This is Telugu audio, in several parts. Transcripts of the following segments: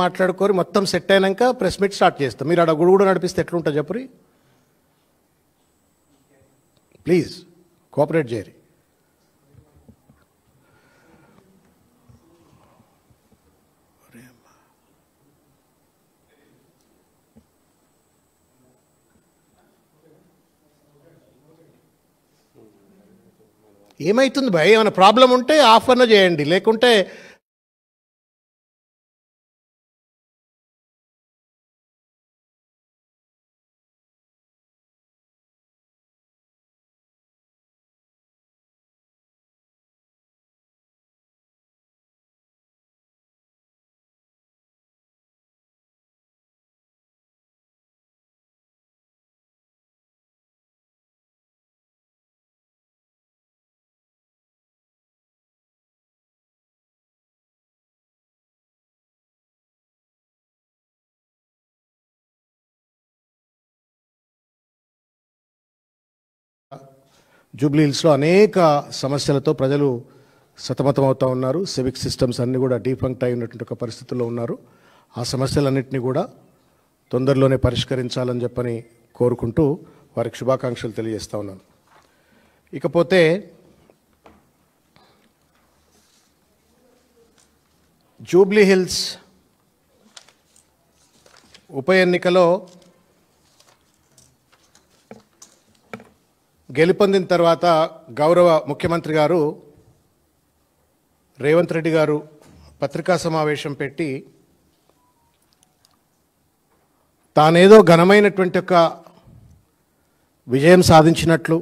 మాట్లాడుకోరు మొత్తం సెట్ అయినాక ప్రెస్ మీట్ స్టార్ట్ చేస్తాం. మీరు ఆడ గుడుగుడు నడిపిస్తే ఎట్లుంటుంది చెప్పురి. ప్లీజ్ కోఆపరేట్ చేయరు. ఏమవుతుంది భయ్? ఏమైనా ప్రాబ్లం ఉంటే ఆఫ్ అన్న చేయండి, లేకుంటే జూబ్లీ హిల్స్లో అనేక సమస్యలతో ప్రజలు సతమతమవుతూ ఉన్నారు. సివిక్ సిస్టమ్స్ అన్నీ కూడా డీఫంక్ట్ అయి ఉన్నటువంటి ఒక పరిస్థితుల్లో ఉన్నారు. ఆ సమస్యలన్నింటినీ కూడా తొందరలోనే పరిష్కరించాలని చెప్పని కోరుకుంటూ వారికి శుభాకాంక్షలు తెలియజేస్తూ ఉన్నాను. ఇకపోతే జూబ్లీ హిల్స్ ఉప ఎన్నికలో గెలుపొందిన తర్వాత గౌరవ ముఖ్యమంత్రి గారు రేవంత్ రెడ్డి గారు పత్రికా సమావేశం పెట్టి తానేదో ఘనమైనటువంటి ఒక విజయం సాధించినట్లు,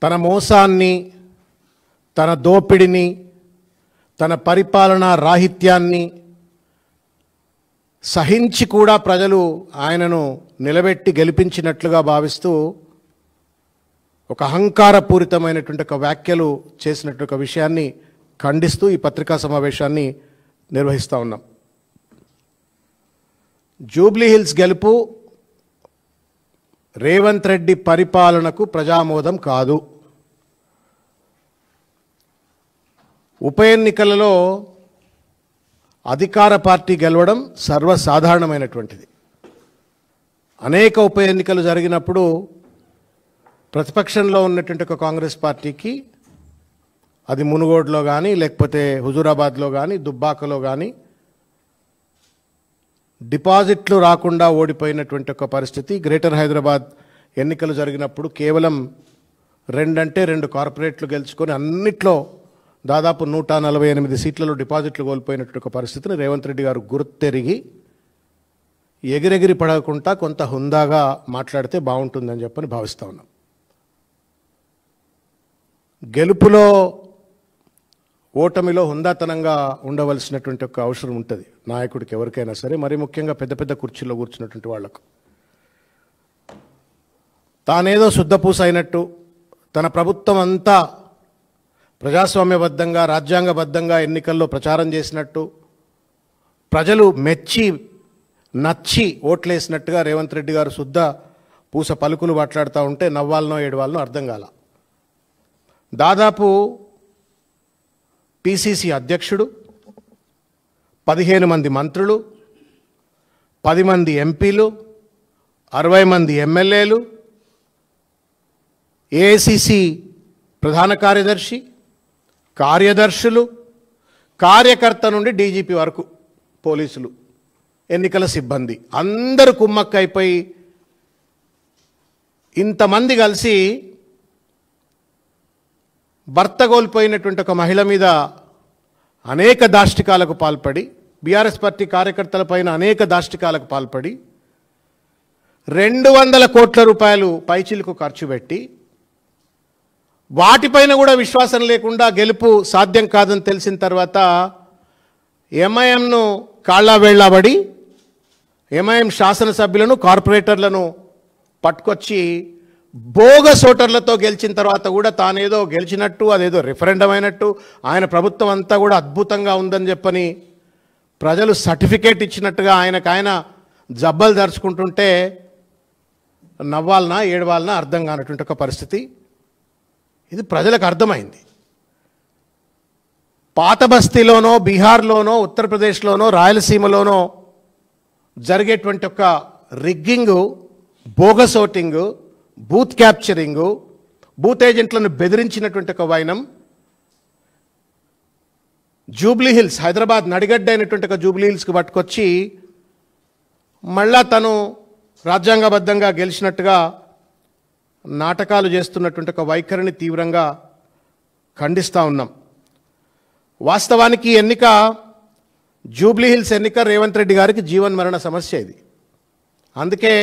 తన మోసాన్ని, తన దోపిడిని, తన పరిపాలనా రాహిత్యాన్ని సహించి కూడా ప్రజలు ఆయనను నిలబెట్టి గెలిపించినట్లుగా భావిస్తూ ఒక అహంకారపూరితమైనటువంటి ఒక వ్యాఖ్యలు చేసినట్టు ఒక విషయాన్ని ఖండిస్తూ ఈ పత్రికా సమావేశాన్ని నిర్వహిస్తూ ఉన్నాం. జూబ్లీ హిల్స్ గెలుపు రేవంత్ రెడ్డి పరిపాలనకు ప్రజామోదం కాదు. ఉప ఎన్నికలలో అధికార పార్టీ గెలవడం సర్వసాధారణమైనటువంటిది. అనేక ఉప ఎన్నికలు జరిగినప్పుడు ప్రతిపక్షంలో ఉన్నటువంటి ఒక కాంగ్రెస్ పార్టీకి, అది మునుగోడులో కానీ, లేకపోతే హుజూరాబాద్లో కానీ, దుబ్బాకలో కానీ డిపాజిట్లు రాకుండా ఓడిపోయినటువంటి ఒక పరిస్థితి. గ్రేటర్ హైదరాబాద్ ఎన్నికలు జరిగినప్పుడు కేవలం 2 కార్పొరేట్లు గెలుచుకొని అన్నిట్లో దాదాపు 148 సీట్లలో డిపాజిట్లు కోల్పోయినటువంటి ఒక పరిస్థితిని రేవంత్ రెడ్డి గారు గుర్తెరిగి ఎగిరెగిరి పడకుండా కొంత హుందాగా మాట్లాడితే బాగుంటుందని చెప్పని భావిస్తూ ఉన్నాం. గెలుపులో ఓటమిలో హుందాతనంగా ఉండవలసినటువంటి ఒక అవసరం ఉంటుంది నాయకుడికి, ఎవరికైనా సరే, మరి ముఖ్యంగా పెద్ద పెద్ద కుర్చీలో కూర్చున్నటువంటి వాళ్లకు. తానేదో శుద్ధపూస అయినట్టు, తన ప్రభుత్వం అంతా ప్రజాస్వామ్యబద్ధంగా రాజ్యాంగబద్ధంగా ఎన్నికల్లో ప్రచారం చేసినట్టు, ప్రజలు మెచ్చి నచ్చి ఓట్లేసినట్టుగా రేవంత్ రెడ్డి గారు శుద్ధ పూస పలుకులు మాట్లాడుతూ ఉంటే నవ్వాలనో ఏడవాలనో అర్థం కాల. దాదాపు పిసిసి అధ్యక్షుడు, 15 మంది మంత్రులు, 10 మంది ఎంపీలు, 60 మంది ఎమ్మెల్యేలు, ఏఐసిసి ప్రధాన కార్యదర్శి, కార్యదర్శులు, కార్యకర్త నుండి డీజీపీ వరకు పోలీసులు, ఎన్నికల సిబ్బంది అందరూ కుమ్మక్కైపోయి ఇంతమంది కలిసి భర్త కోల్పోయినటువంటి ఒక మహిళ మీద అనేక దాష్టికాలకు పాల్పడి, బీఆర్ఎస్ పార్టీ కార్యకర్తలపైన అనేక దాష్టికాలకు పాల్పడి 200 కోట్ల రూపాయలు పైచిలకు ఖర్చు పెట్టి వాటిపైన కూడా విశ్వాసం లేకుండా గెలుపు సాధ్యం కాదని తెలిసిన తర్వాత ఎంఐఎంను కాళ్ళ వేళ్లాబడి ఎంఐఎం శాసనసభ్యులను, కార్పొరేటర్లను పట్టుకొచ్చి బోగస్ ఓటర్లతో గెలిచిన తర్వాత కూడా తానేదో గెలిచినట్టు, అదేదో రిఫరెండం అయినట్టు, ఆయన ప్రభుత్వం అంతా కూడా అద్భుతంగా ఉందని చెప్పని ప్రజలు సర్టిఫికేట్ ఇచ్చినట్టుగా ఆయన జబ్బలు దర్చుకుంటుంటే నవ్వాలనా ఏడవాలనా అర్థం కానటువంటి ఒక పరిస్థితి. ఇది ప్రజలకు అర్థమైంది. పాత బస్తీలోనో, బీహార్లోనో, ఉత్తరప్రదేశ్లోనో, రాయలసీమలోనో జరిగేటువంటి ఒక rigging, bogus voting, booth capturing, booth ఏజెంట్లను బెదిరించినటువంటి ఒక వైనం జూబ్లీ హిల్స్, హైదరాబాద్ నడిగడ్డ అయినటువంటి ఒక జూబ్లీ హిల్స్కి పట్టుకొచ్చి మళ్ళా తను రాజ్యాంగబద్ధంగా గెలిచినట్టుగా నాటకాలు చేస్తున్నటువంటి ఒక వైఖరిని తీవ్రంగా ఖండిస్తూ ఉన్నాం. వాస్తవానికి ఎన్నిక, జూబ్లీ హిల్స్ ఎన్నిక రేవంత్ రెడ్డి గారికి జీవన్ మరణ సమస్య ఇది. అందుకే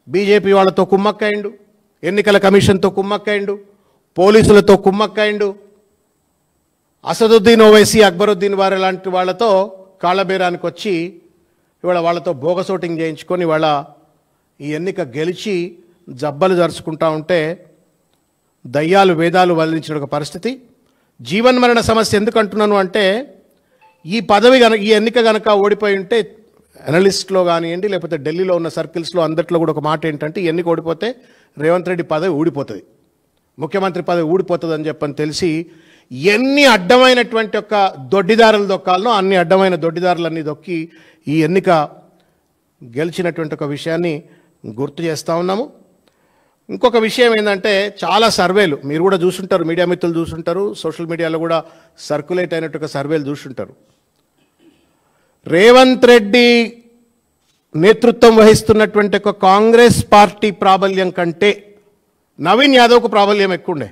బీజేపీ వాళ్ళతో కుమ్మక్కయిండు, ఎన్నికల కమిషన్తో కుమ్మక్కయిండు, పోలీసులతో కుమ్మక్కయిండు, అసదుద్దీన్ ఓవైసీ, అక్బరుద్దీన్ వారి లాంటి వాళ్ళతో కాళ్ళబేరానికి వచ్చి ఇవాళ వాళ్ళతో బోగసోటింగ్ చేయించుకొని ఇవాళ ఈ ఎన్నిక గెలిచి జబ్బలు జరుచుకుంటా ఉంటే దయ్యాలు వేదాలు వల్లించిన ఒక పరిస్థితి. జీవన్మరణ సమస్య ఎందుకు అంటున్నాను అంటే, ఈ పదవి కనుక, ఈ ఎన్నిక కనుక ఓడిపోయి ఉంటే అనలిస్ట్లో కానివ్వండి, లేకపోతే ఢిల్లీలో ఉన్న సర్కిల్స్లో అందరిలో కూడా ఒక మాట ఏంటంటే, ఈ ఎన్నిక ఓడిపోతే రేవంత్ రెడ్డి పదవి ఊడిపోతుంది, ముఖ్యమంత్రి పదవి ఊడిపోతుంది అని చెప్పని తెలిసి ఎన్ని అడ్డమైనటువంటి ఒక దొడ్డిదారులు దొక్కాలనో అన్ని అడ్డమైన దొడ్డిదారులన్నీ దొక్కి ఈ ఎన్నిక గెలిచినటువంటి ఒక విషయాన్ని గుర్తు చేస్తూ ఉన్నాము. ఇంకొక విషయం ఏంటంటే, చాలా సర్వేలు మీరు కూడా చూసుంటారు, మీడియా మిత్రులు చూసుంటారు, సోషల్ మీడియాలో కూడా సర్క్యులేట్ అయినట్టు ఒక సర్వేలు చూసుంటారు. రేవంత్ రెడ్డి నేతృత్వం వహిస్తున్నటువంటి ఒక కాంగ్రెస్ పార్టీ ప్రాబల్యం కంటే నవీన్ యాదవ్కు ప్రాబల్యం ఎక్కువ ఉండే.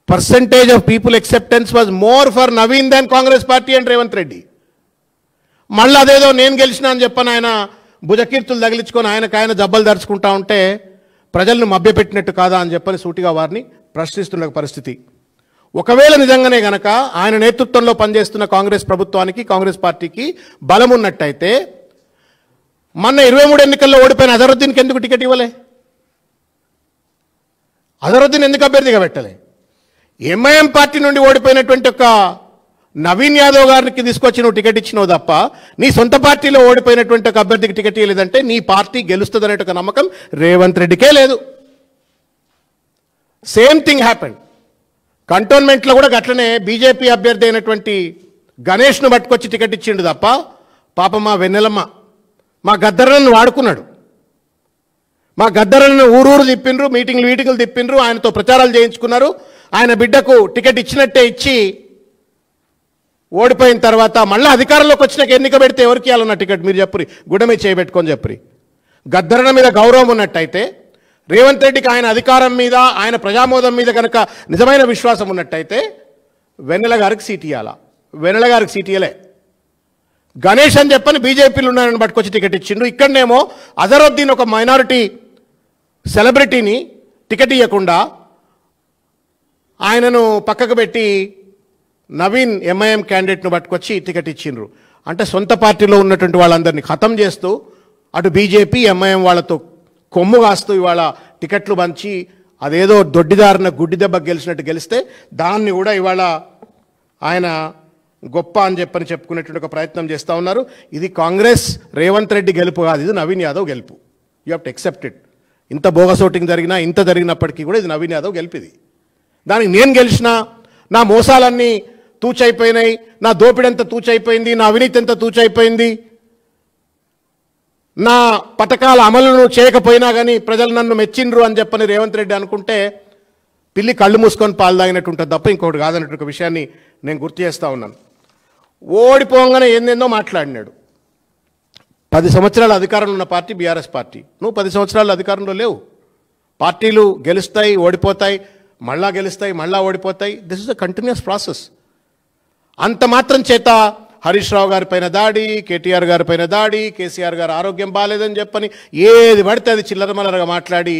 Percentage of people acceptance was more for Naveen than Congress party and Revanth Reddy. మళ్ళీ అదేదో నేను గెలిచినా అని చెప్పని ఆయన భుజకీర్తులు తగిలించుకొని ఆయన జబ్బలు దరుచుకుంటా ఉంటే ప్రజలను మభ్యపెట్టినట్టు కాదా అని చెప్పని సూటిగా వారిని ప్రశ్నిస్తున్న పరిస్థితి. ఒకవేళ నిజంగానే గనక ఆయన నేతృత్వంలో పనిచేస్తున్న కాంగ్రెస్ ప్రభుత్వానికి, కాంగ్రెస్ పార్టీకి బలం ఉన్నట్టయితే మొన్న 23 ఎన్నికల్లో ఓడిపోయిన అజరుద్దీన్కి ఎందుకు టికెట్ ఇవ్వలే? అజరుద్దీన్ ఎందుకు అభ్యర్థిగా పెట్టలే? ఎంఐఎం పార్టీ నుండి ఓడిపోయినటువంటి ఒక నవీన్ యాదవ్ గారికి తీసుకొచ్చి నువ్వు టికెట్ ఇచ్చినావు తప్ప నీ సొంత పార్టీలో ఓడిపోయినటువంటి ఒక అభ్యర్థికి టికెట్ ఇవ్వలేదంటే నీ పార్టీ గెలుస్తుంది అనే ఒక నమ్మకం రేవంత్ రెడ్డికే లేదు. సేమ్ థింగ్ హ్యాపెండ్ కంటోన్మెంట్లో కూడా గట్లనే బీజేపీ అభ్యర్థి అయినటువంటి గణేష్ను పట్టుకొచ్చి టికెట్ ఇచ్చిండు తప్ప పాప మా వెన్నెలమ్మ మా గద్దరలను వాడుకున్నాడు. మా గద్దరలను ఊరూరు తిప్పిండ్రు, మీటింగ్లు తిప్పిండ్రు, ఆయనతో ప్రచారాలు చేయించుకున్నారు. ఆయన బిడ్డకు టికెట్ ఇచ్చినట్టే ఇచ్చి ఓడిపోయిన తర్వాత మళ్ళీ అధికారంలోకి వచ్చినాక ఎన్నిక పెడితే ఎవరికి ఇవ్వాలన్న టికెట్ మీరు చెప్పురి, గుడమే చేయబెట్టుకొని చెప్పురి. గద్దరణ మీద గౌరవం ఉన్నట్టయితే, రేవంత్ రెడ్డికి ఆయన అధికారం మీద, ఆయన ప్రజామోదం మీద కనుక నిజమైన విశ్వాసం ఉన్నట్టయితే వెన్నెల గారికి సీట్ ఇవ్వాలా? వెన్నెల గారికి సీట్ ఇవ్వలే. గణేష్ అని చెప్పని బీజేపీలు ఉన్నారని పట్టుకొచ్చి టికెట్ ఇచ్చిండు. ఇక్కడనేమో అజరుద్దీన్ ఒక మైనారిటీ సెలబ్రిటీని టికెట్ ఇవ్వకుండా ఆయనను పక్కకు పెట్టి నవీన్ ఎంఐఎం క్యాండిడేట్ను పట్టుకొచ్చి టికెట్ ఇచ్చిండ్రు. అంటే సొంత పార్టీలో ఉన్నటువంటి వాళ్ళందరినీ ఖతం చేస్తూ అటు బీజేపీ ఎంఐఎం వాళ్ళతో కొమ్ము కాస్తూ ఇవాళ టికెట్లు పంచి అదేదో దొడ్డిదారిన గుడ్డి దెబ్బ గెలిచినట్టు గెలిస్తే దాన్ని కూడా ఇవాళ ఆయన గొప్ప అని చెప్పని చెప్పుకునేటువంటి ఒక ప్రయత్నం చేస్తూ ఉన్నారు. ఇది కాంగ్రెస్ రేవంత్ రెడ్డి గెలుపు కాదు, ఇది నవీన్ యాదవ్ గెలుపు. You have to accept it. ఇంత బోగసోటింగ్ జరిగినా, ఇంత జరిగినప్పటికీ కూడా ఇది నవీన్ యాదవ్ గెలిపిది. దానికి నేను గెలిచినా, నా మోసాలన్నీ తూచైపోయినాయి, నా దోపిడంతా తూచైపోయింది, నా అవినీతి అంతా తూచైపోయింది, నా పథకాల అమలును చేయకపోయినా కానీ ప్రజలు నన్ను మెచ్చిండ్రు అని చెప్పని రేవంత్ రెడ్డి అనుకుంటే పిల్లి కళ్ళు మూసుకొని పాలు తాగినట్టు ఉంటుంది తప్ప ఇంకొకటి కాదన్నట్టు ఒక విషయాన్ని నేను గుర్తు చేస్తూ ఉన్నాను. ఓడిపోగానే ఏందేందో మాట్లాడినాడు. 10 సంవత్సరాల అధికారంలో ఉన్న పార్టీ బీఆర్ఎస్ పార్టీ. నువ్వు 10 సంవత్సరాల అధికారంలో లేవు. పార్టీలు గెలుస్తాయి, ఓడిపోతాయి, మళ్ళా గెలుస్తాయి, మళ్ళా ఓడిపోతాయి. This is a continuous process. అంత మాత్రం చేత హరీష్ రావు గారి పైన దాడి, కేటీఆర్ గారి పైన దాడి, కేసీఆర్ గారు ఆరోగ్యం బాగాలేదని చెప్పని ఏది పడితే అది చిల్లరమల్లరగా మాట్లాడి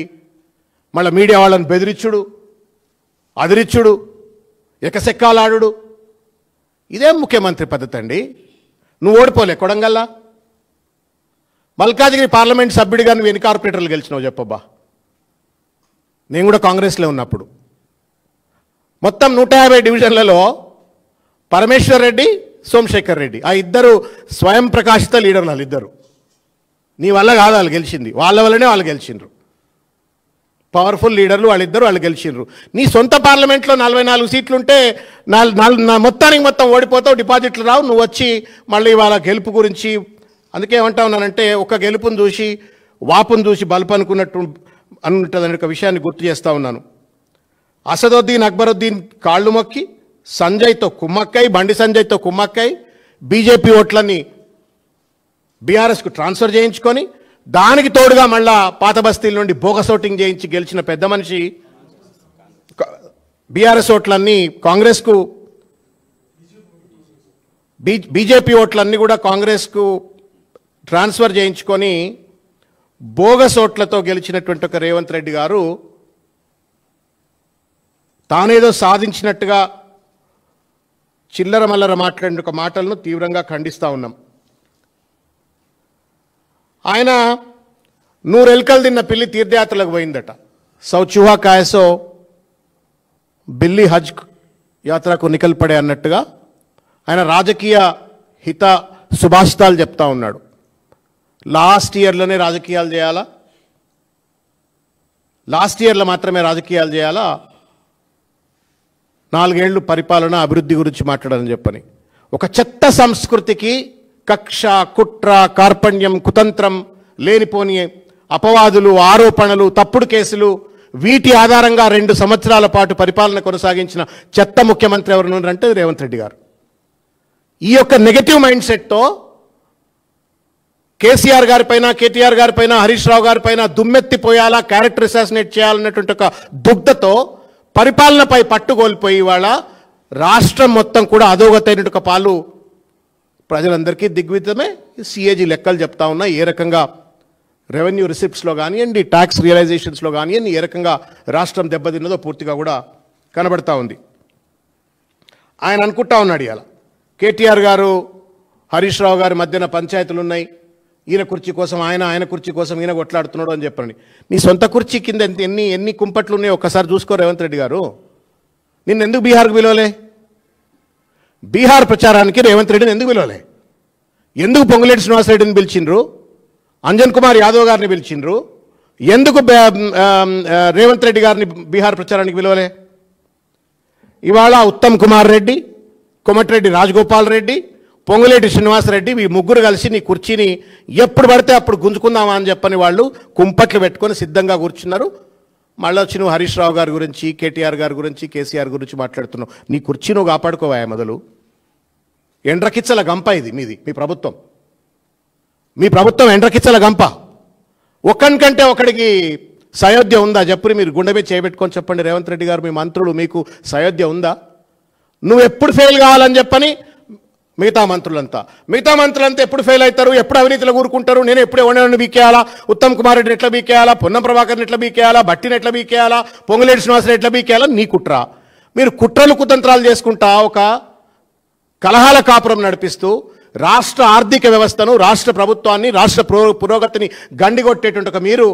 మళ్ళీ మీడియా వాళ్ళని బెదిరించుడు, అదిరిచ్చుడు, ఎకసెక్కాలాడు, ఇదేం ముఖ్యమంత్రి పద్ధతి అండి? నువ్వు ఓడిపోలే కొడంగల్లా, మల్కాజిగిరి పార్లమెంట్ సభ్యుడిగా నువ్వు ఎన్ని కార్పొరేటర్లు గెలిచినావు చెప్పబ్బా? నేను కూడా కాంగ్రెస్లో ఉన్నప్పుడు మొత్తం 150 డివిజన్లలో పరమేశ్వర్ రెడ్డి, సోమశేఖర్ రెడ్డి, ఆ ఇద్దరు స్వయం ప్రకాశిత లీడర్లు. వాళ్ళు ఇద్దరు నీ వల్ల కాదు వాళ్ళు గెలిచింది, వాళ్ళ వల్లనే వాళ్ళు గెలిచిండ్రు. పవర్ఫుల్ లీడర్లు వాళ్ళు గెలిచిండ్రు. నీ సొంత పార్లమెంట్లో 44 సీట్లుంటే మొత్తానికి మొత్తం ఓడిపోతావు, డిపాజిట్లు రావు, నువ్వు వచ్చి మళ్ళీ వాళ్ళ గెలుపు గురించి. అందుకే ఏమంటా ఉన్నానంటే ఒక గెలుపుని చూసి వాపును చూసి బలుపు అనుకున్నట్టు అన్నట్టు ఒక విషయాన్ని గుర్తు చేస్తూ ఉన్నాను. అసదుద్దీన్ అక్బరుద్దీన్ కాళ్ళు మొక్కి సంజయ్తో కుమ్మక్కై, బండి సంజయ్తో కుమ్మక్కై బీజేపీ ఓట్లని బీఆర్ఎస్కు ట్రాన్స్ఫర్ చేయించుకొని దానికి తోడుగా మళ్ళా పాత బస్తీల నుండి బోగస్ ఓటింగ్ చేయించి గెలిచిన పెద్ద మనిషి. బీఆర్ఎస్ ఓట్లన్నీ కాంగ్రెస్కు, బీజేపీ ఓట్లన్నీ కూడా కాంగ్రెస్కు ట్రాన్స్ఫర్ చేయించుకొని బోగస్ ఓట్లతో గెలిచినటువంటి ఒక రేవంత్ రెడ్డి గారు తానేదో సాధించినట్టుగా చిల్లర మల్లర మాట్లాడిన ఒక మాటలను తీవ్రంగా ఖండిస్తూ ఉన్నాం. ఆయన 100 ఎలుకలు తిన్న పిల్లి తీర్థయాత్రలకు పోయిందట. సౌ చూహా కాయసో బిల్లి హజ్ యాత్రకు నికల్ పడే అన్నట్టుగా ఆయన రాజకీయ హిత సుభాషితాలు చెప్తా ఉన్నాడు. లాస్ట్ ఇయర్లోనే రాజకీయాలు చేయాలా, లాస్ట్ ఇయర్లో మాత్రమే రాజకీయాలు చేయాలా, 4 ఏళ్ళు పరిపాలన అభివృద్ధి గురించి మాట్లాడాలని చెప్పని ఒక చెత్త సంస్కృతికి కక్ష, కుట్ర, కార్పణ్యం, కుతంత్రం, లేనిపోని అపవాదులు, ఆరోపణలు, తప్పుడు కేసులు, వీటి ఆధారంగా 2 సంవత్సరాల పాటు పరిపాలన కొనసాగించిన చెత్త ముఖ్యమంత్రి ఎవరు ఉన్నారంటే రేవంత్ రెడ్డి గారు. ఈ యొక్క negative mind సెట్తో KCR గారిపైన, KTR గారిపైన, Harish Rao గారిపైన దుమ్మెత్తిపోయాలా, character assassinate చేయాలన్నటువంటి ఒక దుగ్ధతో పరిపాలనపై పట్టుకోల్పోయి ఇవాళ రాష్ట్రం మొత్తం కూడా అధోగతైన ఒక పాలు ప్రజలందరికీ దిగ్విజయమే. సిఏజీ లెక్కలు చెప్తా ఉన్నా ఏ రకంగా రెవెన్యూ రిసిప్ట్స్లో కానివ్వండి, ట్యాక్స్ రియలైజేషన్స్లో కానివ్వండి ఏ రకంగా రాష్ట్రం దెబ్బతిన్నదో పూర్తిగా కూడా కనబడతా ఉంది. ఆయన అనుకుంటా ఉన్నాడు ఇవాళ కేటీఆర్ గారు, హరీష్ రావు గారి మధ్యన పంచాయతీలు ఉన్నాయి, ఈయన కుర్చీ కోసం ఆయన కుర్చీ కోసం ఈయన కొట్లాడుతున్నాడు అని చెప్పండి. నీ సొంత కుర్చీ కింద ఎన్ని కుంపట్లు ఉన్నాయో ఒక్కసారి చూసుకో రేవంత్ రెడ్డి గారు. నిన్ను ఎందుకు బీహార్కు పిలవలే? బీహార్ ప్రచారానికి రేవంత్ రెడ్డిని ఎందుకు పిలవలే? ఎందుకు పొంగులేటి శ్రీనివాసరెడ్డిని పిలిచిండ్రు, అంజన్ కుమార్ యాదవ్ గారిని పిలిచిండ్రు, ఎందుకు రేవంత్ రెడ్డి గారిని బీహార్ ప్రచారానికి పిలవలే? ఇవాళ ఉత్తమ్ కుమార్ రెడ్డి, కోమటిరెడ్డి రాజగోపాల్ రెడ్డి, పొంగులేటి శ్రీనివాసరెడ్డి ఈ ముగ్గురు కలిసి నీ కుర్చీని ఎప్పుడు పడితే అప్పుడు గుంజుకుందామా అని చెప్పని వాళ్ళు కుంపట్లు పెట్టుకొని సిద్ధంగా కూర్చున్నారు. మళ్ళీ వచ్చి నువ్వు హరీష్ రావు గారి గురించి, కేటీఆర్ గారి గురించి, కేసీఆర్ గురించి మాట్లాడుతున్నావు. నీ కుర్చీ నువ్వు కాపాడుకోవా మొదలు. ఎండ్రకిచ్చల గంప ఇది మీది, మీ ప్రభుత్వం ఎండ్రకిచ్చల గంప. ఒకనికంటే ఒకడికి సయోధ్య ఉందా చెప్పుని మీరు గుండె మీద చేయబెట్టుకొని చెప్పండి. రేవంత్ రెడ్డి గారు, మీ మంత్రులు, మీకు సయోధ్య ఉందా? నువ్వు ఎప్పుడు ఫెయిల్ కావాలని చెప్పని మిగతా మంత్రులంతా ఎప్పుడు ఫెయిల్ అవుతారు, ఎప్పుడు అవినీతిలో కూరుకుంటారు, నేను ఎప్పుడు ఎవరిని బీకేయాలా, ఉత్తమ్ కుమార్ రెడ్డిని ఎట్లా బీకేయాలా, పొన్నం ప్రభాకర్ని ఎట్లా బీకేయాలా, భట్టిని ఎట్లా బీకేయాలా, పొంగులేటి శ్రీనివాసరెడ్డి ఎట్లా బీకేయాలా, నీ కుట్ర. మీరు కుట్రలు కుతంత్రాలు చేసుకుంటా ఒక కలహాల కాపురం నడిపిస్తూ రాష్ట్ర ఆర్థిక వ్యవస్థను, రాష్ట్ర ప్రభుత్వాన్ని, రాష్ట్ర పురోగతిని గండిగొట్టేటువంటి ఒక మీరు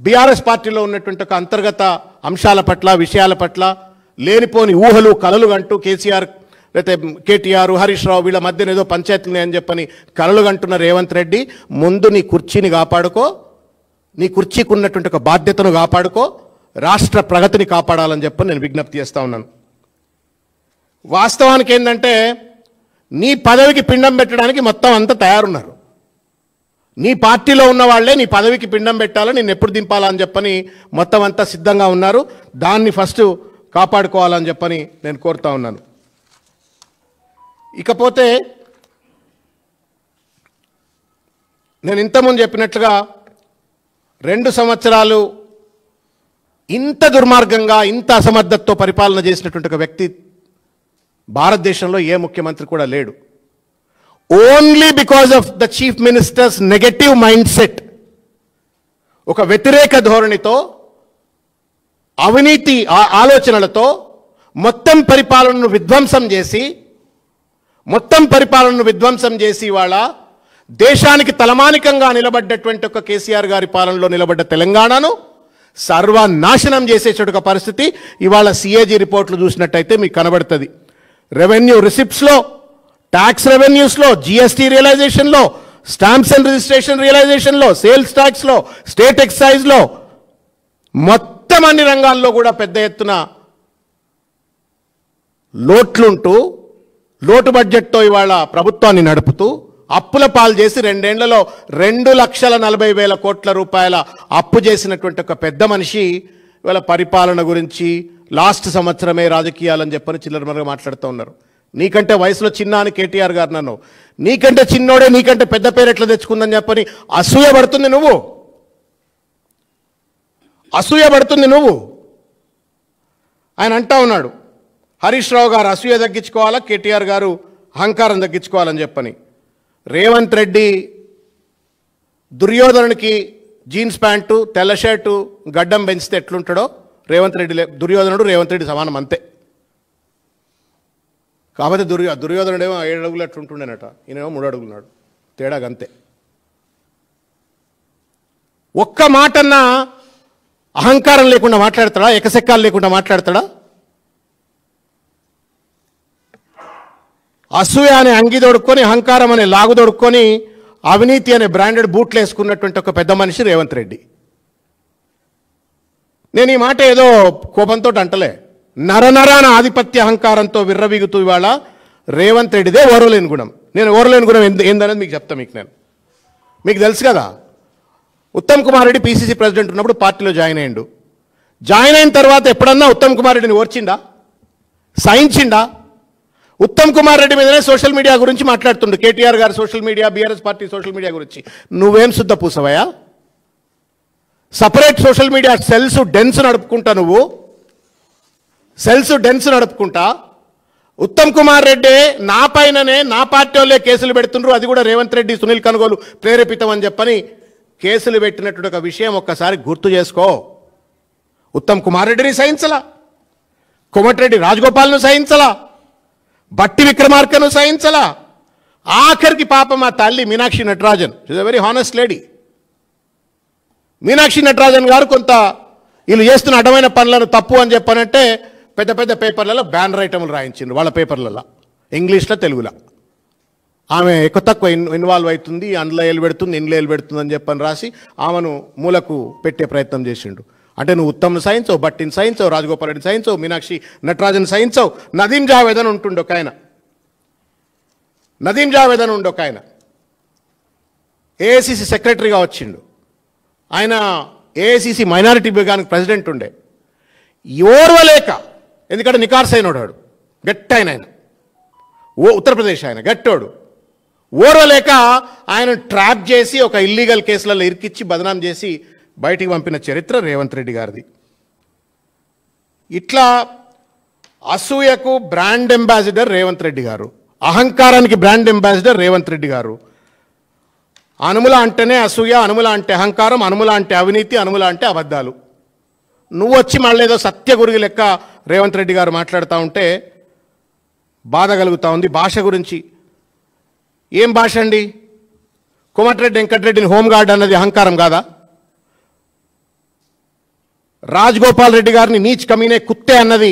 బీఆర్ఎస్ పార్టీలో ఉన్నటువంటి ఒక అంతర్గత అంశాల పట్ల, విషయాల పట్ల లేనిపోని ఊహలు, కలలు అంటూ కేసీఆర్ లేకపోతే కేటీఆర్, హరీష్ రావు వీళ్ళ మధ్యన ఏదో పంచాయతీలు అని చెప్పని కలలు కంటున్న రేవంత్ రెడ్డి, ముందు నీ కుర్చీని కాపాడుకో, నీ కుర్చీకి ఉన్నటువంటి ఒక బాధ్యతను కాపాడుకో, రాష్ట్ర ప్రగతిని కాపాడాలని చెప్పని నేను విజ్ఞప్తి చేస్తూ ఉన్నాను. వాస్తవానికి ఏంటంటే నీ పదవికి పిండం పెట్టడానికి మొత్తం అంతా తయారున్నారు. నీ పార్టీలో ఉన్న వాళ్ళే నీ పదవికి పిండం పెట్టాలా, నేను ఎప్పుడు దింపాలా అని చెప్పని మొత్తం అంతా సిద్ధంగా ఉన్నారు. దాన్ని ఫస్ట్ కాపాడుకోవాలని చెప్పని నేను కోరుతా ఉన్నాను. ఇకపోతే నేను ఇంతకుముందు చెప్పినట్లుగా 2 సంవత్సరాలు ఇంత దుర్మార్గంగా, ఇంత అసమర్థతతో పరిపాలన చేసినటువంటి ఒక వ్యక్తి భారతదేశంలో ఏ ముఖ్యమంత్రి కూడా లేడు. Only because of the chief ministers negative mind set, ఒక వ్యతిరేక ధోరణితో, అవినీతి ఆలోచనలతో మొత్తం పరిపాలనను విధ్వంసం చేసి ఇవాళ దేశానికి తలమానికంగా నిలబడ్డటువంటి ఒక కేసీఆర్ గారి పాలనలో నిలబడ్డ తెలంగాణను సర్వనాశనం చేసేటువంటి ఒక పరిస్థితి ఇవాళ సిఏజీ రిపోర్ట్లు చూసినట్టయితే మీకు కనబడుతుంది. రెవెన్యూ రిసిప్ట్స్లో, ట్యాక్స్ రెవెన్యూస్లో, జిఎస్టీ రియలైజేషన్లో, స్టాంప్స్ అండ్ రిజిస్ట్రేషన్ రియలైజేషన్లో, సేల్స్ ట్యాక్స్లో, స్టేట్ ఎక్సైజ్లో మొత్తం అన్ని రంగాల్లో కూడా పెద్ద ఎత్తున లోట్లుంటూ లోటు బడ్జెట్తో ఇవాళ ప్రభుత్వాన్ని నడుపుతూ అప్పుల పాలు చేసి 2 ఏళ్లలో 2,40,000 కోట్ల రూపాయల అప్పు చేసినటువంటి ఒక పెద్ద మనిషి ఇవాళ పరిపాలన గురించి లాస్ట్ సంవత్సరమే రాజకీయాలని చెప్పని చిల్లరమరగా మాట్లాడుతూ ఉన్నారు. నీకంటే వయసులో చిన్న అని కేటీఆర్ గారు నన్ను, నీకంటే చిన్నోడే నీకంటే పెద్ద పేరు ఎట్లా తెచ్చుకుందని చెప్పని అసూయ పడుతుంది నువ్వు. ఆయన అంటా ఉన్నాడు, హరీష్ రావు గారు అసూయ తగ్గించుకోవాలా, కేటీఆర్ గారు అహంకారం తగ్గించుకోవాలని చెప్పని. రేవంత్ రెడ్డి దుర్యోధనునికి జీన్స్ ప్యాంటు తెల్ల షర్టు గడ్డం పెంచితే ఎట్లుంటాడో దుర్యోధనుడు రేవంత్ రెడ్డి సమానం అంతే. కాకపోతే దుర్యోధనుడేమో 7 అడుగులు అట్లుంటుండేనట, ఈయనేమో 3 అడుగులున్నాడు, తేడాగా అంతే. ఒక్క మాటన్నా అహంకారం లేకుండా మాట్లాడతాడా, ఎకసెక్కాలు లేకుండా మాట్లాడతాడా? అసూయ అనే అంగి దొడుక్కొని, అహంకారం అనే లాగు దొడుక్కొని, అవినీతి అనే బ్రాండెడ్ బూట్లు వేసుకున్నటువంటి ఒక పెద్ద మనిషి రేవంత్ రెడ్డి. నేను ఈ మాట ఏదో కోపంతో అంటలే, నరనరాన ఆధిపత్య అహంకారంతో విర్రవీగుతూ ఇవాళ రేవంత్ రెడ్డిదే ఓర్వలేని గుణం. నేను ఓర్వలేని గుణం ఏందనేది మీకు చెప్తాను. మీకు తెలుసు కదా, ఉత్తమ్ కుమార్ రెడ్డి పీసీసీ ప్రెసిడెంట్ ఉన్నప్పుడు పార్టీలో జాయిన్ అయ్యిండు. జాయిన్ అయిన తర్వాత ఎప్పుడన్నా ఉత్తమ్ కుమార్ రెడ్డిని ఓర్చిండా, సహించిండా? ఉత్తమ్ కుమార్ రెడ్డి మీదనే సోషల్ మీడియా గురించి మాట్లాడుతుండు, కేటీఆర్ గారు social media, BRS party social media గురించి. నువ్వేం శుద్ధ పూసవయా? సపరేట్ సోషల్ మీడియా సెల్స్ డెన్స్ నడుపుకుంటా ఉత్తమ్ కుమార్ రెడ్డి నా పైననే నా పార్టీ వాళ్ళే కేసులు పెడుతుండ్రు, అది కూడా రేవంత్ రెడ్డి సునీల్ కనుగోలు ప్రేరేపితం అని చెప్పని కేసులు పెట్టినటువంటి ఒక విషయం ఒక్కసారి గుర్తు చేసుకో. ఉత్తమ్ కుమార్ రెడ్డిని సహించలా, కోమటిరెడ్డి రాజగోపాల్ను సహించలా, బట్టి విక్రమార్కను సహించలా, ఆఖరికి పాపం మా తల్లి Meenakshi Natarajan, is a very honest lady. Meenakshi Natarajan గారు కొంత వీళ్ళు చేస్తున్న అడ్డమైన పనులను తప్పు అని చెప్పనంటే పెద్ద పెద్ద పేపర్లలో బ్యానర్ ఐటములు రాయించిండ్రు, వాళ్ళ పేపర్లలో ఇంగ్లీష్లో తెలుగులో. ఆమె ఎక్కువ తక్కువ ఇన్వాల్వ్ అవుతుంది, అందులో ఏలు పెడుతుంది, ఇంట్లో ఏలు పెడుతుంది అని చెప్పని రాసి ఆమెను మూలకు పెట్టే ప్రయత్నం చేసిండు. అంటే నువ్వు ఉత్తమ్ను సహించవు, బట్టిని సహించవు, రాజగోపాల్ రెడ్డిని సహించవు, మీనాక్షి నటరాజన్ సహించవు. నదీం జావేద్ అని ఉంటుండే ఒక ఆయన, ఏఐసిసి సెక్రటరీగా వచ్చిండు. ఆయన ఏఐసిసి మైనారిటీ విభాగానికి ప్రెసిడెంట్ ఉండే. ఓర్వలేక, ఎందుకంటే నికార్స్ అయినోడు, గట్టైన ఆయన, ఉత్తరప్రదేశ్ ఆయన గట్టోడు, ఓర్వలేక ఆయన ట్రాప్ చేసి ఒక ఇల్లీగల్ కేసులలో ఇరికిచ్చి బదనాం చేసి బయటికి పంపిన చరిత్ర రేవంత్ రెడ్డి గారిది. ఇట్లా అసూయకు బ్రాండ్ అంబాసిడర్ రేవంత్ రెడ్డి గారు, అహంకారానికి బ్రాండ్ అంబాసిడర్ రేవంత్ రెడ్డి గారు. అనుముల అంటేనే అసూయ, అనుముల అంటే అహంకారం, అనుముల అంటే అవినీతి, అనుముల అంటే అబద్ధాలు. నువ్వు వచ్చి మళ్ళీ ఏదో సత్యగురుగి లెక్క రేవంత్ రెడ్డి గారు మాట్లాడుతూ ఉంటే బాధ కలుగుతూ ఉంది. భాష గురించి ఏం భాష అండి? కోమటిరెడ్డి వెంకటరెడ్డిని హోంగార్డ్ అన్నది అహంకారం కాదా? రాజగోపాల్ రెడ్డి గారిని నీచ్ కమీనే కుత్తే అన్నది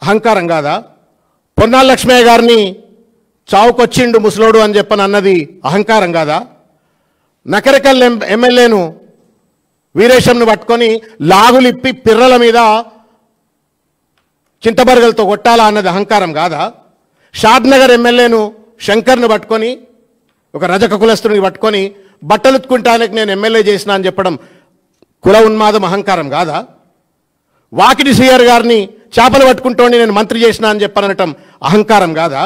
అహంకారం కాదా? పొన్నాల లక్ష్మయ్య గారిని చావుకొచ్చిండు ముసలోడు అని చెప్పని అన్నది అహంకారం కాదా? నకరకల్ ఎమ్మెల్యేను వీరేశంను పట్టుకొని లాగులిప్పి పిర్రల మీద చింతబరగలతో కొట్టాలా అన్నది అహంకారం కాదా? షాద్నగర్ ఎమ్మెల్యేను శంకర్ను పట్టుకొని, ఒక రజక కులస్తుని పట్టుకొని బట్టలు ఉత్తుకుంటానికి నేను ఎమ్మెల్యే చేసిన అని చెప్పడం కుల ఉన్మాదం అహంకారం కాదా? వాకిటి శ్రీయర్ గారిని చేపలు పట్టుకుంటోండి నేను మంత్రి చేసిన అని చెప్పనటం అహంకారం కాదా?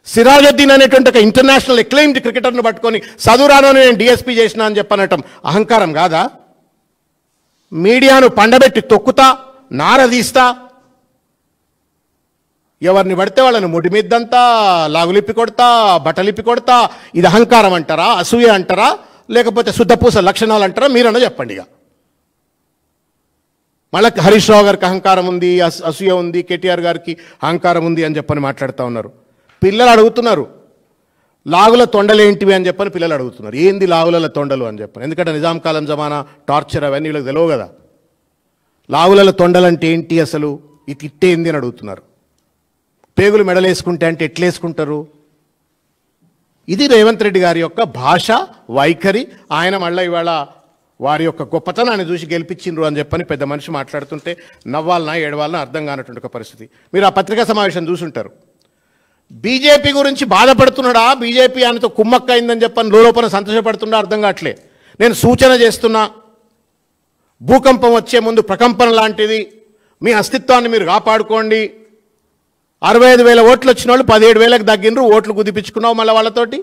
సిరాజుద్దీన్ అనేటువంటి ఒక ఇంటర్నేషనల్ ఎక్లెయిమ్డ్ క్రికెటర్ను పట్టుకొని చదువురాను నేను డిఎస్పీ చేసిన అని చెప్పనటం అహంకారం కాదా? మీడియాను పండబెట్టి తొక్కుతా, నారదీస్తా, ఎవరిని పడితే వాళ్ళని ముడిమిద్దంతా, లాగులిప్పి కొడతా, బట్టలిప్పి కొడతా, ఇది అహంకారం అంటారా, అసూయ అంటారా, లేకపోతే శుద్ధపూస లక్షణాలు అంటారా? మీరన్నా చెప్పండి. ఇక మళ్ళీ హరీష్ రావు గారికి అహంకారం ఉంది, అసూయ ఉంది, కేటీఆర్ గారికి అహంకారం ఉంది అని చెప్పని మాట్లాడుతూ ఉన్నారు. పిల్లలు అడుగుతున్నారు లాగుల తొండలేంటివి అని చెప్పని పిల్లలు అడుగుతున్నారు. ఏంది లాగుల తొండలు అని చెప్పని. ఎందుకంటే నిజాం కాలం జమానా టార్చర్ అవన్నీ వీళ్ళకి తెలియవు కదా. లాగుల తొండలంటే ఏంటి అసలు, ఇది తిట్టేంది అని అడుగుతున్నారు. పేగులు మెడలేసుకుంటే అంటే ఎట్లేసుకుంటారు? ఇది రేవంత్ రెడ్డి గారి యొక్క భాష వైఖరి. ఆయన మళ్ళీ ఇవాళ వారి యొక్క గొప్పతనాన్ని చూసి గెలిపించిండ్రు అని చెప్పని పెద్ద మనిషి మాట్లాడుతుంటే నవ్వాలనా ఏడవాలనా అర్థం కానటువంటి ఒక పరిస్థితి. మీరు ఆ పత్రికా సమావేశం చూసుంటారు. బీజేపీ గురించి బాధపడుతున్నాడా, బీజేపీ ఆయనతో కుమ్మక్కైందని చెప్పని లోపల సంతోషపడుతున్నా అర్థం కావట్లే. నేను సూచన చేస్తున్నా, భూకంపం వచ్చే ముందు ప్రకంపన లాంటిది, మీ అస్తిత్వాన్ని మీరు కాపాడుకోండి. 65,000 ఓట్లు వచ్చిన వాళ్ళు 17,000కు తగ్గినరు, ఓట్లు కుదిపించుకున్నావు మళ్ళీ వాళ్ళతోటి,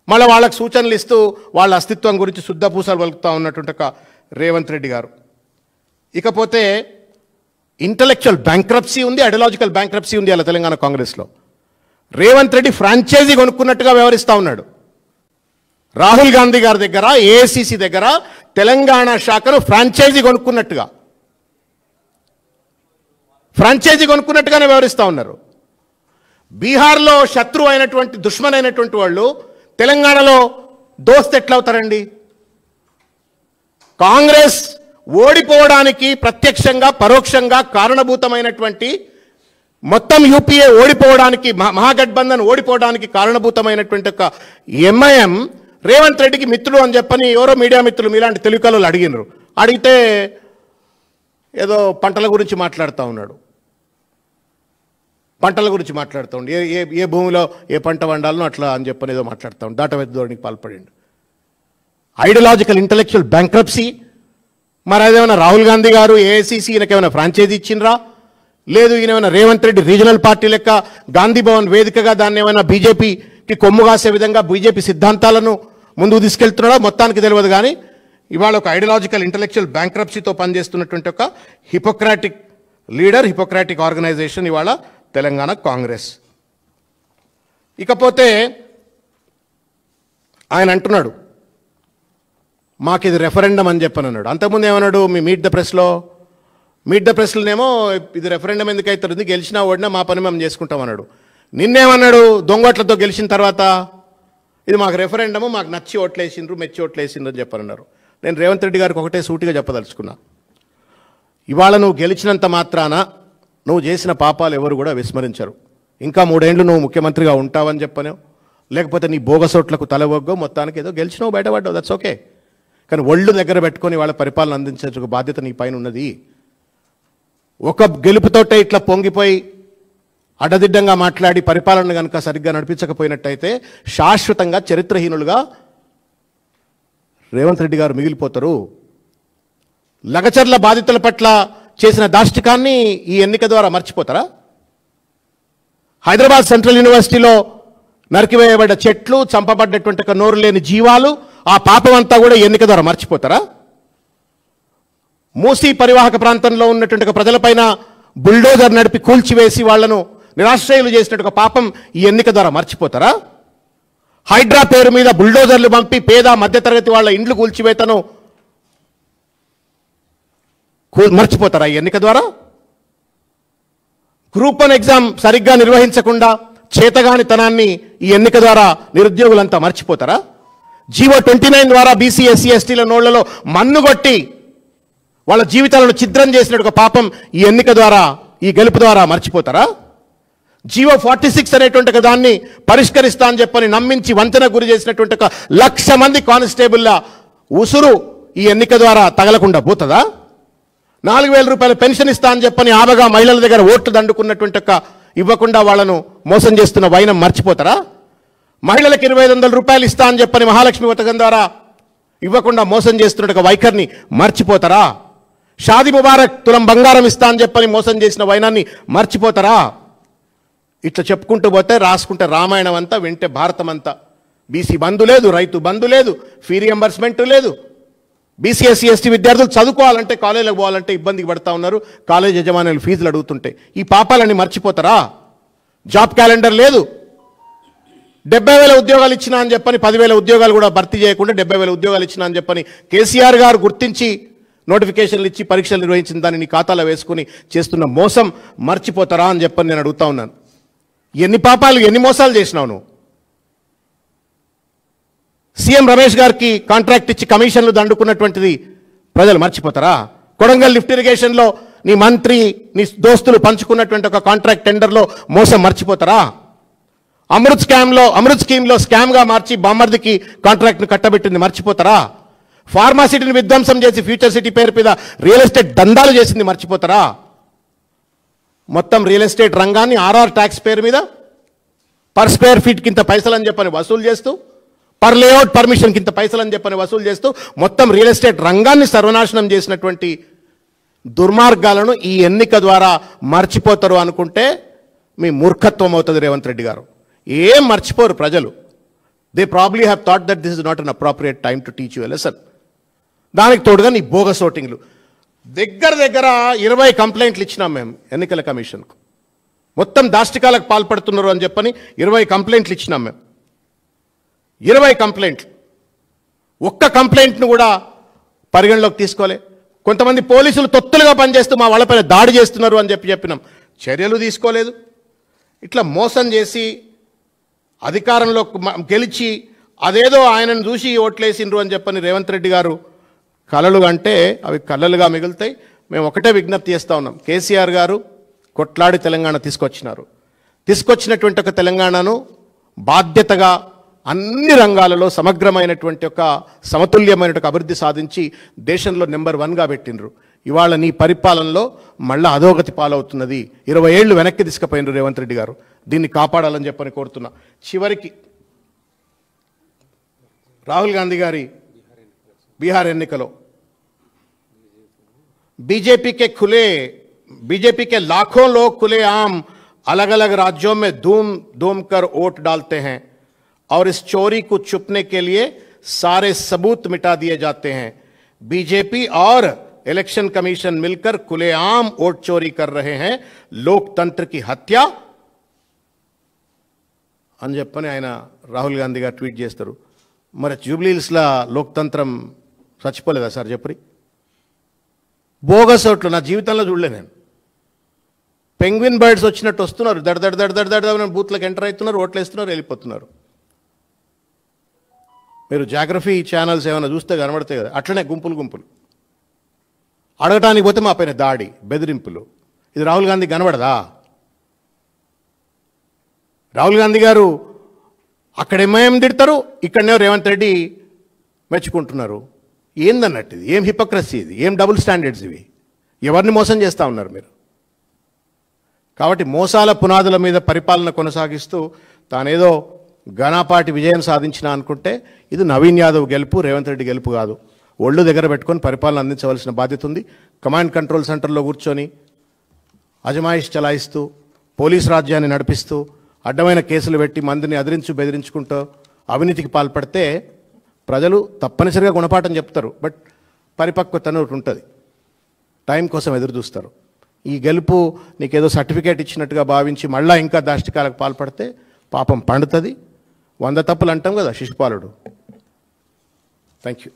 మళ్ళీ వాళ్ళకి సూచనలు ఇస్తూ వాళ్ళ అస్తిత్వం గురించి శుద్ధపూసలు పలుకుతూ ఉన్నటువంటి ఒక రేవంత్ రెడ్డి గారు. ఇకపోతే ఇంటలెక్చువల్ బ్యాంక్రప్సీ ఉంది, ఐడియాలజికల్ బ్యాంక్రప్సీ ఉంది అలా తెలంగాణ కాంగ్రెస్లో. రేవంత్ రెడ్డి ఫ్రాంచైజీ కొనుక్కున్నట్టుగా వ్యవహరిస్తూ ఉన్నాడు. రాహుల్ గాంధీ గారి దగ్గర, ఏఐసిసి దగ్గర తెలంగాణ శాఖను ఫ్రాంచైజీ కొనుక్కున్నట్టుగానే వ్యవహరిస్తూ ఉన్నారు. బీహార్లో శత్రువు అయినటువంటి, దుష్మన్ అయినటువంటి వాళ్ళు తెలంగాణలో దోస్త్ ఎట్లా అవుతారండి? కాంగ్రెస్ ఓడిపోవడానికి ప్రత్యక్షంగా పరోక్షంగా కారణభూతమైనటువంటి, మొత్తం యూపీఏ ఓడిపోవడానికి, మహాగఠబంధన్ ఓడిపోవడానికి కారణభూతమైనటువంటి ఒక ఎంఐఎం రేవంత్ రెడ్డికి మిత్రుడు అని చెప్పని ఎవరో మీడియా మిత్రులు మీలాంటి తెలుగులో అడిగినారు. అడిగితే ఏదో పంటల గురించి మాట్లాడుతూ ఉన్నాడు. పంటల గురించి మాట్లాడుతూ ఉండి ఏ భూమిలో ఏ పంట వండాలనో అట్లా అని చెప్పని ఏదో మాట్లాడుతూ ఉండి దాటవేద్దోడికి పాల్పడిండు. Ideological intellectual bankruptcy. మరి అదేమైనా రాహుల్ గాంధీ గారు ఏఐసిసి ఈయనకేమైనా ఫ్రాంచైజీ ఇచ్చిండ్రా? లేదు, ఈయన రేవంత్ రెడ్డి రీజనల్ పార్టీ లెక్క గాంధీ భవన్ వేదికగా దాన్ని ఏమైనా బీజేపీకి కొమ్ము కాసే విధంగా బీజేపీ సిద్ధాంతాలను ముందుకు తీసుకెళ్తున్నాడో మొత్తానికి తెలియదు. కానీ ఇవాళ ఒక ఐడియాలజికల్ ఇంటలెక్చువల్ బ్యాంక్రప్సీతో పనిచేస్తున్నటువంటి ఒక హిపోక్రాటిక్ లీడర్, హిపోక్రాటిక్ ఆర్గనైజేషన్ ఇవాళ తెలంగాణ కాంగ్రెస్. ఇకపోతే ఆయన అంటున్నాడు మాకు ఇది రెఫరెండం అని చెప్పని అన్నాడు. అంతకుముందు ఏమన్నాడు మీ మీట్ ద ప్రెస్లోనేమో ఇది రెఫరెండం ఎందుకు అవుతుంది, గెలిచినా ఓడినా మా పని మేము చేసుకుంటామన్నాడు. నిన్నేమన్నాడు దొంగోట్లతో గెలిచిన తర్వాత ఇది మాకు రెఫరెండము, మాకు నచ్చి ఓట్లేసిండ్రు, మెచ్చి ఓట్లేసిండ్రు అని చెప్పన్నారు. నేను రేవంత్ రెడ్డి గారికి ఒకటే సూటిగా చెప్పదలుచుకున్నా, ఇవాళ నువ్వు గెలిచినంత మాత్రాన నువ్వు చేసిన పాపాలు ఎవరు కూడా విస్మరించరు. ఇంకా 3 ఏళ్ళు నువ్వు ముఖ్యమంత్రిగా ఉంటావని చెప్పాను, లేకపోతే నీ బోగసోట్లకు తలవగ్గో, మొత్తానికి ఏదో గెలిచినావు, బయటపడ్డావు, దట్స్ ఓకే. కానీ ఒళ్ళు దగ్గర పెట్టుకొని వాళ్ళ పరిపాలన అందించే ఒక బాధ్యత నీ పైన ఉన్నది. ఒక గెలుపుతోటే ఇట్లా పొంగిపోయి అడ్డదిడ్డంగా మాట్లాడి పరిపాలన కనుక సరిగ్గా నడిపించకపోయినట్టయితే శాశ్వతంగా చరిత్రహీనులుగా రేవంత్ రెడ్డి గారు మిగిలిపోతారు. లగచర్ల బాధితుల పట్ల చేసిన దాష్టికాన్ని ఈ ఎన్నిక ద్వారా మర్చిపోతారా? హైదరాబాద్ సెంట్రల్ యూనివర్సిటీలో నరికివేయబడ్డ చెట్లు, చంపబడ్డటువంటి నోరు లేని జీవాలు, ఆ పాపం అంతా కూడా ఎన్నిక ద్వారా మర్చిపోతారా? మూసీ పరివాహక ప్రాంతంలో ఉన్నటువంటి ప్రజలపైన బుల్డోజర్ నడిపి కూల్చివేసి వాళ్లను నిరాశ్రయులు చేసినట్టు పాపం ఈ ఎన్నిక ద్వారా మర్చిపోతారా? హైడ్రా పేరు మీద బుల్డోజర్లు పంపి పేద మధ్యతరగతి వాళ్ళ ఇండ్లు కూల్చివేతను మర్చిపోతారా ఈ ఎన్నిక ద్వారా? గ్రూప్ 1 ఎగ్జామ్ సరిగ్గా నిర్వహించకుండా చేతగానితనాన్ని ఈ ఎన్నిక ద్వారా నిరుద్యోగులంతా మర్చిపోతారా? జీవో 29 ద్వారా బీసీ ఎస్సీ ఎస్టీల నోళ్లలో మన్నుగొట్టి వాళ్ళ జీవితాలను ఛిద్రం చేసినట్టు పాపం ఈ ఎన్నిక ద్వారా, ఈ గెలుపు ద్వారా మర్చిపోతారా? జీవో 46 అనేటువంటి దాన్ని పరిష్కరిస్తా అని చెప్పని నమ్మించి వంతెన గురి చేసినటువంటి 1,00,000 మంది కానిస్టేబుల్ల ఉసురు ఈ ఎన్నిక ద్వారా తగలకుండా పోతుందా? 4,000 రూపాయల పెన్షన్ ఇస్తా అని చెప్పని ఆబగా మహిళల దగ్గర ఓట్లు దండుకున్నటువంటి ఇవ్వకుండా వాళ్లను మోసం చేస్తున్న వైనం మర్చిపోతారా? మహిళలకు 2,500 రూపాయలు ఇస్తా అని చెప్పని మహాలక్ష్మి పథకం ద్వారా ఇవ్వకుండా మోసం చేస్తున్న వైఖరిని మర్చిపోతారా? షాది ముబారక్ తులం బంగారం ఇస్తా అని చెప్పని మోసం చేసిన వైనాన్ని మర్చిపోతారా? ఇట్లా చెప్పుకుంటూ పోతే రాసుకుంటే రామాయణం అంతా, వింటే భారతం అంతా. బీసీ బంధు లేదు, రైతు బంధు లేదు, ఫీ రియంబర్స్మెంట్ లేదు. బీసీ ఎస్సీ ఎస్టీ విద్యార్థులు చదువుకోవాలంటే, కాలేజీలకు పోవాలంటే ఇబ్బందికి పడతా ఉన్నారు. కాలేజ్ యజమానులు ఫీజులు అడుగుతుంటే ఈ పాపాలన్నీ మర్చిపోతారా? జాబ్ క్యాలెండర్ లేదు. 70,000 ఉద్యోగాలు ఇచ్చినా అని చెప్పని 10,000 ఉద్యోగాలు కూడా భర్తీ చేయకుండా 70,000 ఉద్యోగాలు ఇచ్చినా అని చెప్పని కేసీఆర్ గారు గుర్తించి నోటిఫికేషన్లు ఇచ్చి పరీక్షలు నిర్వహించిన దాన్ని నీ ఖాతాలో వేసుకుని చేస్తున్న మోసం మర్చిపోతారా అని చెప్పని నేను అడుగుతా ఉన్నాను. ఎన్ని పాపాలు, ఎన్ని మోసాలు చేసినావు నువ్వు? సీఎం రమేష్ గారికి కాంట్రాక్ట్ ఇచ్చి కమిషన్లు దండుకున్నటువంటిది ప్రజలు మర్చిపోతారా? కొడంగల్ లిఫ్ట్ ఇరిగేషన్లో నీ మంత్రి, నీ దోస్తులు పంచుకున్నటువంటి ఒక కాంట్రాక్ట్ టెండర్లో మోసం మర్చిపోతారా? అమృత్ స్కీమ్లో స్కామ్గా మార్చి బామర్దికి కాంట్రాక్ట్ను కట్టబెట్టింది మర్చిపోతారా? ఫార్మాసిటీని విధ్వంసం చేసి ఫ్యూచర్ సిటీ పేరు మీద రియల్ ఎస్టేట్ దందాలు చేసింది మర్చిపోతారా? మొత్తం రియల్ ఎస్టేట్ రంగాన్ని ఆర్ఆర్ ట్యాక్స్ పేరు మీద పర్ స్క్వేర్ ఫీట్ కింద పైసలు అని చెప్పని వసూలు చేస్తూ, పర్ లేఅవుట్ పర్మిషన్ కింద పైసలు అని చెప్పని వసూలు చేస్తూ మొత్తం రియల్ ఎస్టేట్ రంగాన్ని సర్వనాశనం చేసినటువంటి దుర్మార్గాలను ఈ ఎన్నిక ద్వారా మర్చిపోతారు అనుకుంటే మీ మూర్ఖత్వం అవుతుంది రేవంత్ రెడ్డి గారు. ఏం మర్చిపోరు ప్రజలు. They probably have thought that this is not an appropriate time to teach you a lesson. దానికి తోడుగా నీ బోగస్ ఓటింగ్లు. దగ్గర 20 కంప్లైంట్లు ఇచ్చినాం మేము ఎన్నికల కమిషన్కు. మొత్తం దాష్టికాలకు పాల్పడుతున్నారు అని చెప్పని 20 కంప్లైంట్లు ఇచ్చినాం మేము. 20 కంప్లైంట్లు. ఒక్క కంప్లైంట్ను కూడా పరిగణలోకి తీసుకోలే. కొంతమంది పోలీసులు తొత్తులుగా పనిచేస్తూ మా వాళ్ళపైన దాడి చేస్తున్నారు అని చెప్పినాం. చర్యలు తీసుకోలేదు. ఇట్లా మోసం చేసి అధికారంలో గెలిచి అదేదో ఆయనను చూసి ఓట్లేసిండ్రు అని చెప్పని రేవంత్ రెడ్డి గారు కలలు అంటే అవి కలలుగా మిగులుతాయి. మేము ఒకటే విజ్ఞప్తి చేస్తూ ఉన్నాం. కేసీఆర్ గారు కొట్లాడి తెలంగాణ తీసుకొచ్చినటువంటి ఒక తెలంగాణను బాధ్యతగా అన్ని రంగాలలో సమగ్రమైనటువంటి ఒక సమతుల్యమైన అభివృద్ధి సాధించి దేశంలో నెంబర్ 1గా పెట్టినరు. ఇవాళ నీ పరిపాలనలో మళ్ళీ అధోగతి పాలవుతున్నది. 20 ఏళ్ళు వెనక్కి తీసుకుపోయినరు రేవంత్ రెడ్డి గారు. దీన్ని కాపాడాలని చెప్పని కోరుతున్నా. చివరికి రాహుల్ గాంధీ గారి బీహార్ ఎన్నికలో बीजेपी के लाखों लोग खुलेआम अलग अलग राज्यों में धूम कर वोट डालते हैं और इस चोरी को छुपने के लिए सारे सबूत मिटा दिए जाते हैं. बीजेपी और इलेक्शन कमीशन मिलकर खुलेआम वोट चोरी कर रहे हैं. लोकतंत्र की हत्या అని చెప్పని ఆయన రాహుల్ గాంధీ గారు ట్వీట్ చేస్తారు. మరి జూబ్లీహిల్స్లో లోక్తంత్రం చచ్చిపోలేదా సార్? చెప్పరి బోగస్ ఓట్లు నా జీవితంలో చూడలే నేను. పెంగ్విన్ బర్డ్స్ వచ్చినట్టు వస్తున్నారు, దడ బూత్లకు ఎంటర్ అవుతున్నారు, ఓట్లు వేస్తున్నారు, వెళ్ళిపోతున్నారు. మీరు జాగ్రఫీ ఛానల్స్ ఏమైనా చూస్తే కనబడతాయి కదా, అట్లనే గుంపులు అడగటానికి పోతే మా పైన దాడి, బెదిరింపులు. ఇది రాహుల్ గాంధీ కనబడదా? రాహుల్ గాంధీ గారు అక్కడేమో తిడతారు, ఇక్కడనే రేవంత్ రెడ్డి మెచ్చుకుంటున్నారు. ఏందన్నట్టు ఇది? ఏం హిపోక్రసీ ఇది? ఏం డబుల్ స్టాండర్డ్స్ ఇవి? ఎవరిని మోసం చేస్తూ ఉన్నారు మీరు? కాబట్టి మోసాల పునాదుల మీద పరిపాలన కొనసాగిస్తూ తానేదో ఘనాపాటి విజయం సాధించిన అనుకుంటే ఇది నవీన్ యాదవ్ గెలుపు, రేవంత్ రెడ్డి గెలుపు కాదు. ఒళ్ళు దగ్గర పెట్టుకొని పరిపాలన అందించవలసిన బాధ్యత ఉంది. కమాండ్ కంట్రోల్ సెంటర్లో కూర్చొని అజమాయిష్ చలాయిస్తూ పోలీస్ రాజ్యాన్ని నడిపిస్తూ అడ్డమైన కేసులు పెట్టి మందిని బెదిరించుకుంటూ అవినీతికి పాల్పడితే ప్రజలు తప్పనిసరిగా గుణపాఠం చెప్తారు. బట్ పరిపక్వత ఉంటుంది, టైం కోసం ఎదురు చూస్తారు. ఈ గెలుపు నీకేదో సర్టిఫికేట్ ఇచ్చినట్టుగా భావించి మళ్ళీ ఇంకా దాష్టికాలకు పాల్పడితే పాపం పండుతుంది. 100 తప్పులు అంటాం కదా శిశుపాలుడు. Thank you.